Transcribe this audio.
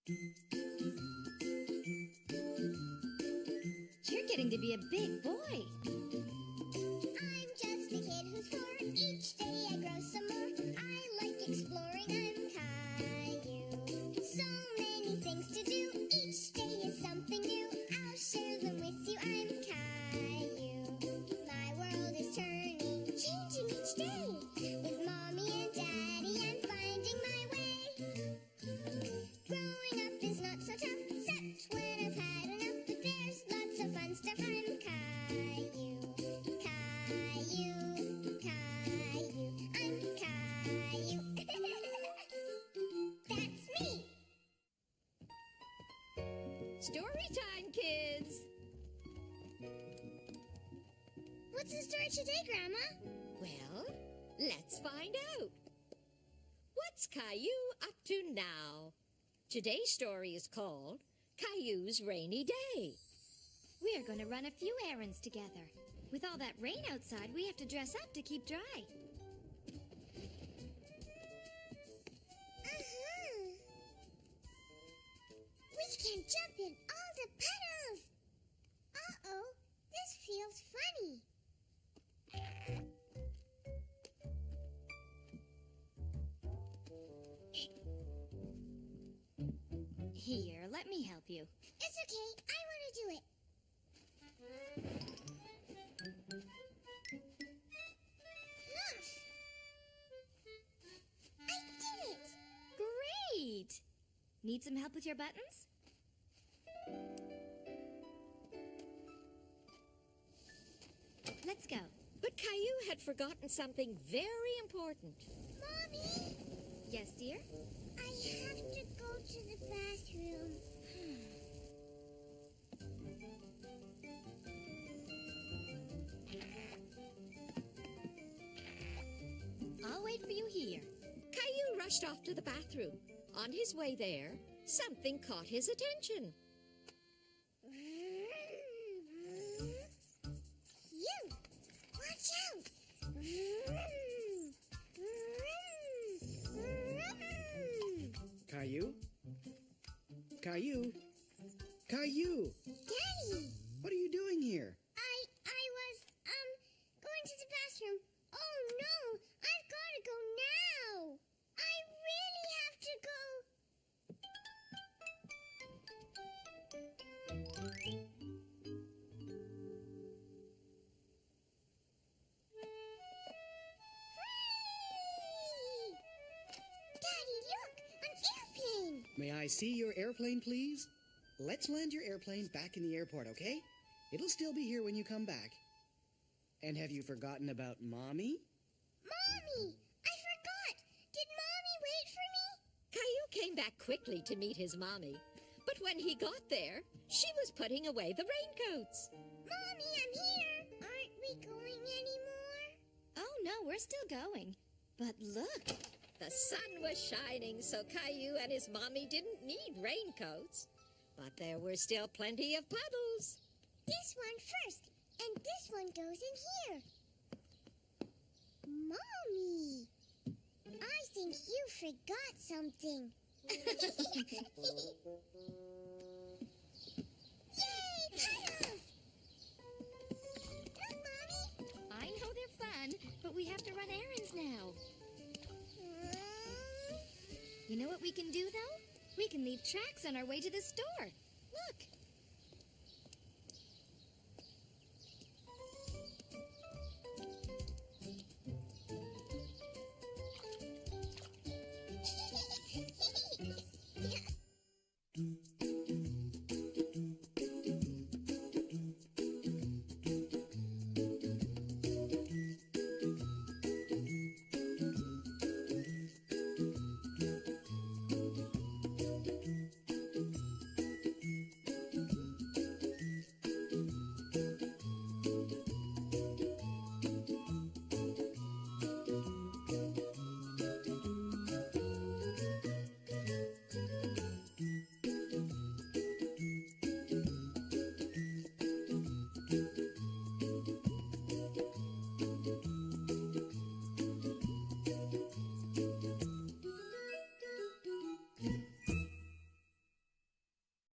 You're getting to be a big boy. I'm just a kid who's 4. Each day I grow some more. I like exploring. I'm Caillou. So many things to do. Each day is something new. I'll share them with you. I'm Caillou. My world is turning, changing each day. With Mommy and Daddy, I'm finding my way. Growing up is not so tough, except when I've had enough. But there's lots of fun stuff. I'm Caillou. Caillou, Caillou, I'm Caillou. That's me. Story time, kids. What's the story today, Grandma? Well, let's find out. What's Caillou up to now? Today's story is called Caillou's Rainy Day. We are going to run a few errands together. With all that rain outside, we have to dress up to keep dry. We can jump in all the puddles. Uh-oh, this feels funny. Here, let me help you. It's okay, I want to do it. Look! I did it! Great! Need some help with your buttons? Let's go. But Caillou had forgotten something very important. Mommy, Yes, dear? I have to go to the bathroom. I'll wait for you here. Caillou rushed off to the bathroom. On his way there, something caught his attention. You! Watch out! Caillou? Caillou? Caillou! Daddy! What are you doing here? I was, going to the bathroom. Oh no! I've got to go now! I really have to go! Whee! Daddy, look! An airplane! May I see your airplane, please? Let's land your airplane back in the airport, okay? It'll still be here when you come back. And have you forgotten about Mommy? Mommy! I forgot! Did Mommy wait for me? Caillou came back quickly to meet his mommy. But when he got there, she was putting away the raincoats. Mommy, I'm here! Aren't we going anymore? Oh, no, we're still going. But look, the sun was shining, so Caillou and his mommy didn't need raincoats. But there were still plenty of puddles. This one first, and this one goes in here. Mommy! I think you forgot something. Yay, puddles! Look, Mommy! I know they're fun, but we have to run errands now. You know what we can do, though? We can leave tracks on our way to the store. Look.